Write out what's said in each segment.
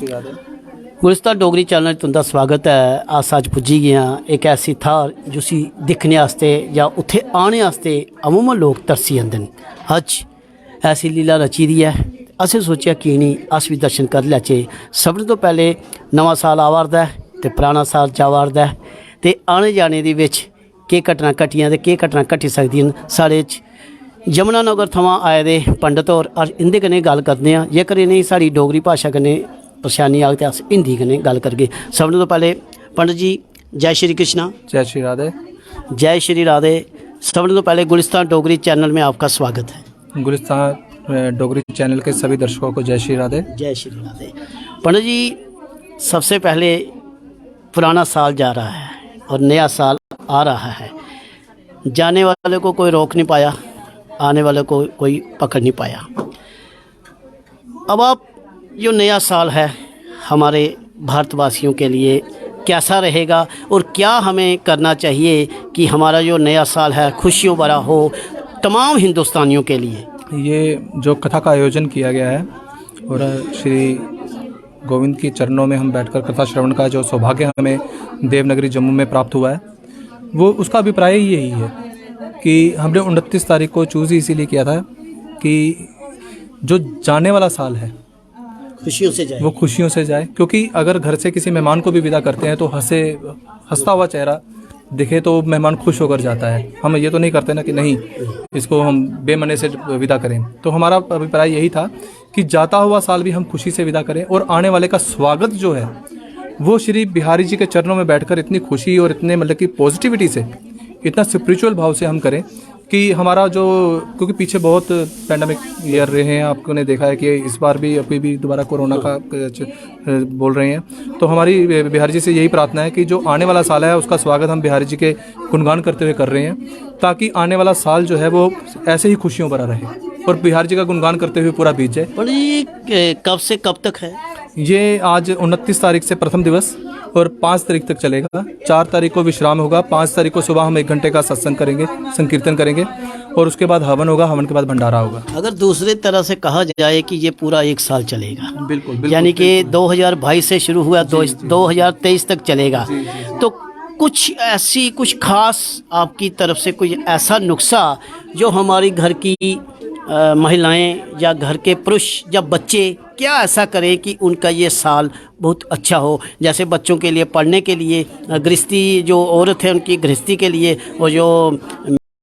Shri Radhe. Gulistan Dogri channel तुंदा स्वागत है। अस अज पुज्जी गए हाँ एक ऐसी थार जिसी दिक्खने आस्ते या उत्थे आने आस्ते अमूमन लोग तरसी आंदे न। अज ऐसी लीला रची दी है, असें सोचेआ कि नहीं अस भी दर्शन कर लैचे। सब तो पहले नवा साल आवारदा है ते पुराना साल जावारदा है ते आने जाने दे विच केह् घटना घटियां ते केह् घटना घटी सकदियां न। साढ़े च यमुनानगर थमां आए दे पंडित होर अस इंदे कन्नै गल करदे आं। जेकर इनें साढ़ी डोगरी भाशा कन्नै परेशानी आग तो अस हिंदी कन्नै गल करगे। सब तो पहले पंडित जी जय श्री कृष्णा। जय श्री राधे। जय श्री राधे। सब तो पहले गुलिस्तान डोगरी चैनल में आपका स्वागत है। गुलिस्तान डोगरी चैनल के सभी दर्शकों को जय श्री राधे। जय श्री राधे। पंडित जी सबसे पहले पुराना साल जा रहा है और नया साल आ रहा है। जाने वाले को कोई रोक नहीं पाया, आने वाले को कोई पकड़ नहीं पाया। अब आप जो नया साल है हमारे भारतवासियों के लिए कैसा रहेगा और क्या हमें करना चाहिए कि हमारा जो नया साल है खुशियों भरा हो तमाम हिंदुस्तानियों के लिए। ये जो कथा का आयोजन किया गया है और श्री गोविंद के चरणों में हम बैठकर कथा श्रवण का जो सौभाग्य हमें देवनगरी जम्मू में प्राप्त हुआ है, वो उसका अभिप्राय यही है कि हमने 29 तारीख को चूज़ इसीलिए किया था कि जो जाने वाला साल है खुशियों से जाए, वो खुशियों से जाए। क्योंकि अगर घर से किसी मेहमान को भी विदा करते हैं तो हंसता हुआ चेहरा दिखे तो मेहमान खुश होकर जाता है। हम ये तो नहीं करते ना कि नहीं इसको हम बेमने से विदा करें। तो हमारा अभिप्राय यही था कि जाता हुआ साल भी हम खुशी से विदा करें और आने वाले का स्वागत जो है वो श्री बिहारी जी के चरणों में बैठकर इतनी खुशी और इतने मतलब कि पॉजिटिविटी से, इतना स्पिरिचुअल भाव से हम करें कि हमारा जो, क्योंकि पीछे बहुत पैंडमिक ईयर रहे हैं, आपको ने देखा है कि इस बार भी अभी भी दोबारा कोरोना का बोल रहे हैं। तो हमारी बिहारी जी से यही प्रार्थना है कि जो आने वाला साल है उसका स्वागत हम बिहारी जी के गुणगान करते हुए कर रहे हैं, ताकि आने वाला साल जो है वो ऐसे ही खुशियों भरा रहे और बिहारी जी का गुणगान करते हुए पूरा बीत जाए। पर ये कब से कब तक है? ये आज 29 तारीख से प्रथम दिवस और 5 तारीख तक चलेगा। 4 तारीख को विश्राम होगा। 5 तारीख को सुबह हम 1 घंटे का सत्संग करेंगे, संकीर्तन करेंगे और उसके बाद हवन होगा। हवन के बाद भंडारा होगा। अगर दूसरे तरह से कहा जाए कि ये पूरा 1 साल चलेगा, बिल्कुल, यानी कि 2022 से शुरू हुआ 2023 तक चलेगा, तो कुछ ऐसी कुछ खास आपकी तरफ से कोई ऐसा नुस्खा जो हमारी घर की महिलाएं या घर के पुरुष या बच्चे क्या ऐसा करें कि उनका ये साल बहुत अच्छा हो। जैसे बच्चों के लिए पढ़ने के लिए, गृहस्थी जो औरत है उनकी गृहस्थी के लिए, और जो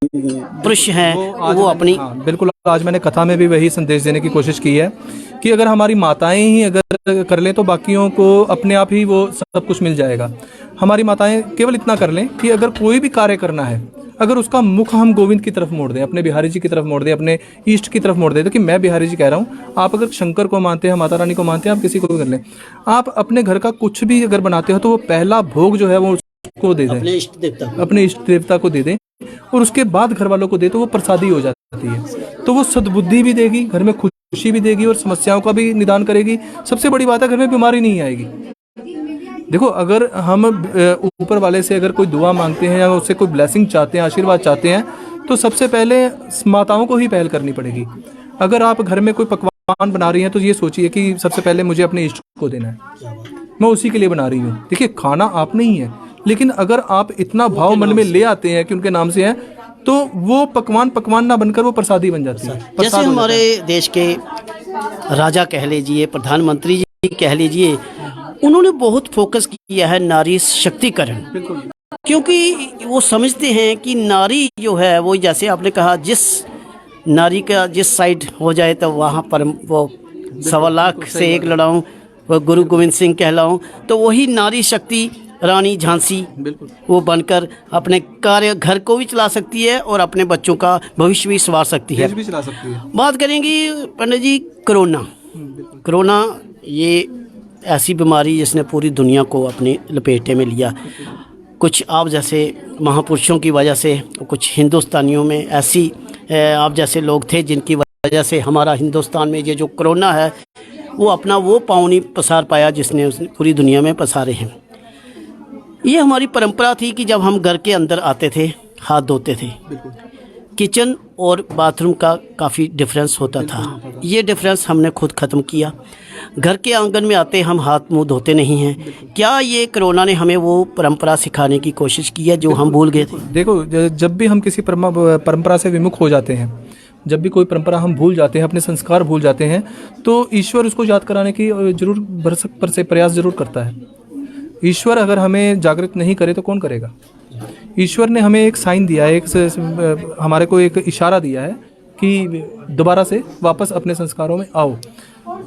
पुरुष हैं वो अपनी। बिल्कुल, आज मैंने कथा में भी वही संदेश देने की कोशिश की है कि अगर हमारी माताएं ही अगर कर लें तो बाकियों को अपने आप ही वो सब कुछ मिल जाएगा। हमारी माताएं केवल इतना कर लें कि अगर कोई भी कार्य करना है, अगर उसका मुख हम गोविंद की तरफ मोड़ दें, अपने बिहारी जी की तरफ मोड़ दें, अपने ईष्ट की तरफ मोड़ दें। तो कि मैं बिहारी जी कह रहा हूँ, आप अगर शंकर को मानते हैं, माता रानी को मानते हैं, आप किसी को भी कर लें, आप अपने घर का कुछ भी अगर बनाते हो तो वो पहला भोग जो है वो उसको दे दें, अपने इष्ट देवता को दे दें और उसके बाद घर वालों को दे तो वो प्रसादी हो जाती है। तो वो सद्बुद्धि भी देगी, घर में खुशी भी देगी और समस्याओं का भी निदान करेगी। सबसे बड़ी बात है घर में बीमारी नहीं आएगी। देखो, अगर हम ऊपर वाले से अगर कोई दुआ मांगते हैं या उससे कोई ब्लेसिंग चाहते हैं, आशीर्वाद चाहते हैं, तो सबसे पहले माताओं को ही पहल करनी पड़ेगी। अगर आप घर में कोई पकवान बना रही हैं तो ये सोचिए कि सबसे पहले मुझे अपने इष्ट को देना है, मैं उसी के लिए बना रही हूँ। देखिए, खाना आप नहीं है, लेकिन अगर आप इतना भाव मन में ले आते हैं कि उनके नाम से है, तो वो पकवान ना बनकर वो प्रसादी बन जाती है। जैसे हमारे देश के राजा कह लीजिए, प्रधानमंत्री जी कह लीजिए, उन्होंने बहुत फोकस किया है नारी शक्तिकरण, क्योंकि वो समझते हैं कि नारी जो है वो, जैसे आपने कहा, जिस नारी का जिस साइड हो जाए तो वहाँ पर वो 1.25 लाख से 1 लड़ाऊँ, वो गुरु गोविंद सिंह कहलाऊँ, तो वही नारी शक्ति रानी झांसी वो बनकर अपने कार्य घर को भी चला सकती है और अपने बच्चों का भविष्य भी संवार सकती है। बात करेंगे पंडित जी कोरोना, ये ऐसी बीमारी जिसने पूरी दुनिया को अपने लपेटे में लिया। कुछ आप जैसे महापुरुषों की वजह से, कुछ हिंदुस्तानियों में ऐसी आप जैसे लोग थे जिनकी वजह से हमारा हिंदुस्तान में ये जो कोरोना है वो अपना वो पाँव नहीं पसार पाया जिसने उसने पूरी दुनिया में पसारे हैं। ये हमारी परंपरा थी कि जब हम घर के अंदर आते थे हाथ धोते थे, किचन और बाथरूम का काफ़ी डिफरेंस होता था। ये डिफरेंस हमने खुद ख़त्म किया। घर के आंगन में आते हम हाथ मुंह धोते नहीं हैं। क्या ये कोरोना ने हमें वो परंपरा सिखाने की कोशिश की है जो हम भूल गए थे? देखो, जब भी हम किसी परंपरा से विमुख हो जाते हैं, जब भी कोई परंपरा हम भूल जाते हैं, अपने संस्कार भूल जाते हैं, तो ईश्वर उसको याद कराने की जरूर भरसक पर से प्रयास जरूर करता है। ईश्वर अगर हमें जागृत नहीं करे तो कौन करेगा? ईश्वर ने हमें एक साइन दिया है, हमारे को एक इशारा दिया है कि दोबारा से वापस अपने संस्कारों में आओ।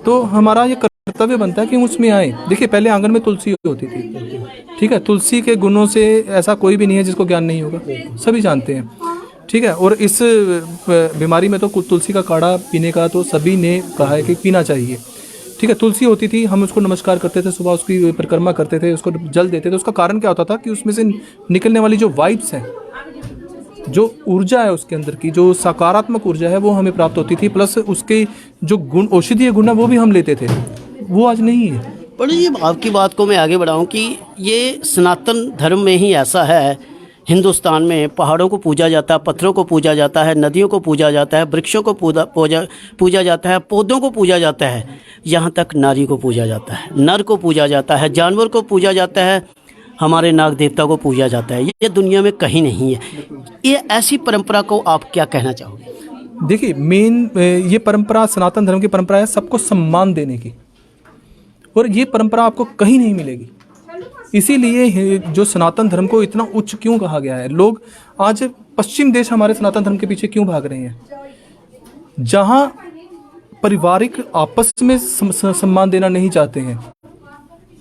तो हमारा ये कर्तव्य बनता है कि हम उसमें आए। देखिए, पहले आंगन में तुलसी होती थी, ठीक है। तुलसी के गुणों से ऐसा कोई भी नहीं है जिसको ज्ञान नहीं होगा, सभी जानते हैं, ठीक है। और इस बीमारी में तो तुलसी का काढ़ा पीने का तो सभी ने कहा है कि पीना चाहिए, ठीक है। तुलसी होती थी, हम उसको नमस्कार करते थे, सुबह उसकी परिक्रमा करते थे, उसको जल देते थे। उसका कारण क्या होता था कि उसमें से निकलने वाली जो वाइब्स हैं, जो ऊर्जा है उसके अंदर की, जो सकारात्मक ऊर्जा है, वो हमें प्राप्त होती थी। प्लस उसके जो गुण, औषधीय गुण है, वो भी हम लेते थे। वो आज नहीं है। पर ये आपकी बात को मैं आगे बढ़ाऊं कि ये सनातन धर्म में ही ऐसा है। हिंदुस्तान में पहाड़ों को पूजा जाता है, पत्थरों को पूजा जाता है, नदियों को पूजा जाता है, वृक्षों को पूजा जाता है, पौधों को पूजा जाता है, यहाँ तक नारी को पूजा जाता है, नर को पूजा जाता है, जानवर को पूजा जाता है, हमारे नाग देवता को पूजा जाता है। ये दुनिया में कहीं नहीं है। ये ऐसी परंपरा को आप क्या कहना चाहोगे? देखिए, मेन ये परंपरा, सनातन धर्म की परंपरा है सबको सम्मान देने की, और ये परंपरा आपको कहीं नहीं मिलेगी। इसीलिए जो सनातन धर्म को इतना उच्च क्यों कहा गया है। लोग आज पश्चिम देश हमारे सनातन धर्म के पीछे क्यों भाग रहे हैं? जहां पारिवारिक आपस में सम्मान देना नहीं चाहते हैं,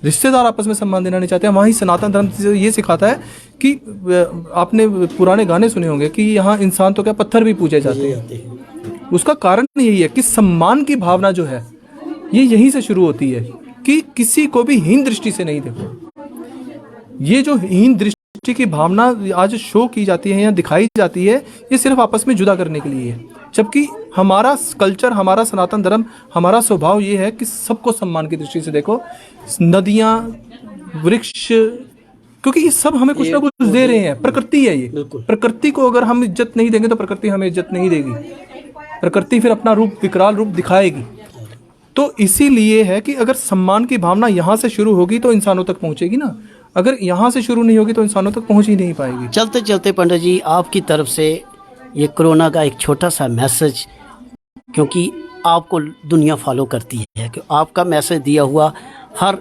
रिश्तेदार आपस में सम्मान देना नहीं चाहते हैं, वहीं सनातन धर्म ये सिखाता है कि आपने पुराने गाने सुने होंगे कि यहाँ इंसान तो क्या पत्थर भी पूजे जाते हैं। उसका कारण यही है कि सम्मान की भावना जो है ये यहीं से शुरू होती है कि किसी को भी हीन दृष्टि से नहीं देखो। ये जो हीन दृष्टि की भावना आज शो की जाती है या दिखाई जाती है, ये सिर्फ आपस में जुदा करने के लिए है। जबकि हमारा कल्चर, हमारा सनातन धर्म, हमारा स्वभाव ये है कि सबको सम्मान की दृष्टि से देखो। नदियाँ, वृक्ष, क्योंकि ये सब हमें कुछ ना कुछ दे रहे हैं। प्रकृति है ये। प्रकृति को अगर हम इज्जत नहीं देंगे तो प्रकृति हमें इज्जत नहीं देगी। प्रकृति फिर अपना रूप, विकराल रूप दिखाएगी। तो इसीलिए है कि अगर सम्मान की भावना यहाँ से शुरू होगी तो इंसानों तक पहुँचेगी ना। अगर यहाँ से शुरू नहीं होगी तो इंसानों तक पहुँच ही नहीं पाएगी। चलते चलते पंडित जी, आपकी तरफ से ये कोरोना का एक छोटा सा मैसेज, क्योंकि आपको दुनिया फॉलो करती है, कि आपका मैसेज दिया हुआ हर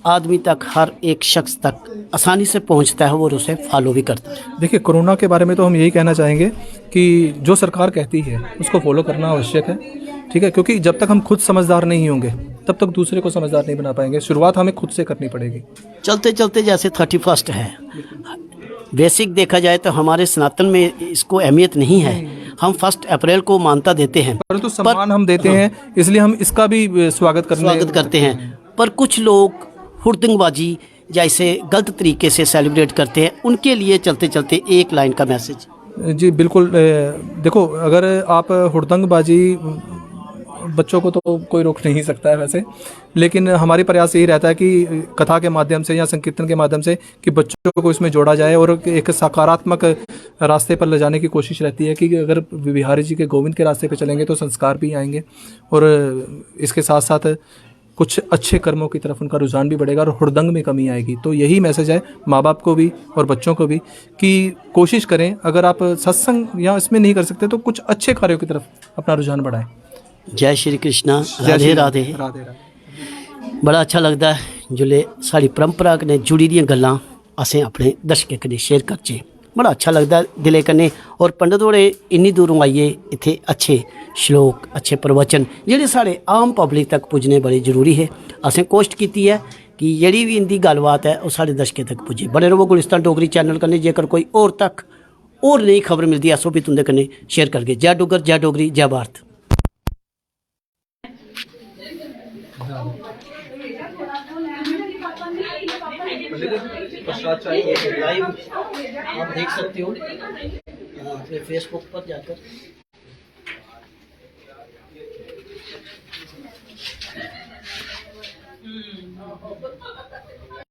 आदमी तक, हर एक शख्स तक आसानी से पहुंचता है और उसे फॉलो भी करता है। देखिए, कोरोना के बारे में तो हम यही कहना चाहेंगे कि जो सरकार कहती है उसको फॉलो करना आवश्यक है, ठीक है। क्योंकि जब तक हम खुद समझदार नहीं होंगे तब तक दूसरे को समझदार नहीं बना पाएंगे। शुरुआत हमें खुद से करनी पड़ेगी। चलते चलते जैसे 31 है, बेसिक देखा जाए तो हमारे सनातन में इसको अहमियत नहीं है। हम 1 अप्रैल को मान्यता देते हैं, परंतु सम्मान हम देते हैं, इसलिए हम इसका भी स्वागत करते हैं। पर कुछ लोग हुड़दंगबाजी जैसे गलत तरीके से सेलिब्रेट करते हैं, उनके लिए चलते चलते एक लाइन का मैसेज। जी बिल्कुल। देखो, अगर आप हुड़दंगबाजी, बच्चों को तो कोई रोक नहीं सकता है वैसे, लेकिन हमारी प्रयास यही रहता है कि कथा के माध्यम से या संकीर्तन के माध्यम से कि बच्चों को इसमें जोड़ा जाए और एक सकारात्मक रास्ते पर ले जाने की कोशिश रहती है कि अगर बिहारी जी के गोविंद के रास्ते पर चलेंगे तो संस्कार भी आएंगे, और इसके साथ साथ कुछ अच्छे कर्मों की तरफ उनका रुझान भी बढ़ेगा और हुड़दंग में कमी आएगी। तो यही मैसेज है माँ बाप को भी और बच्चों को भी कि कोशिश करें, अगर आप सत्संग या इसमें नहीं कर सकते तो कुछ अच्छे कार्यों की तरफ अपना रुझान बढ़ाएं। जय श्री कृष्णा, राधे राधे। बड़ा अच्छा लगता है जुले साड़ी परंपरा कन्नै जुड़ी दियां गल्लां असें अपने दर्शकें कन्नै शेयर करचे। बड़ा अच्छा लगता है दिले कन्नै। और पंडित होरें इन्नी दूरों आइए इत्थे अच्छे श्लोक, अच्छे प्रवचन जेह्ड़े साढ़े आम पब्लिक तक पुज्जने बड़े जरूरी है। असें कोशिश कीती है कि जेह्ड़ी भी इंदी गल्लबात है वो साढ़े दर्शकें तक पुज्जे। बने रवो गुलिस्तान डोगरी चैनल कन्नै। जेकर कोई होर तक होर नई खबर मिलदी अस ओह भी तुंदे कन्नै शेयर करगे। जय डुग्गर, जय डोगरी, जय भारत। लाइव आप देख सकते हो अपने फेसबुक पर जाकर।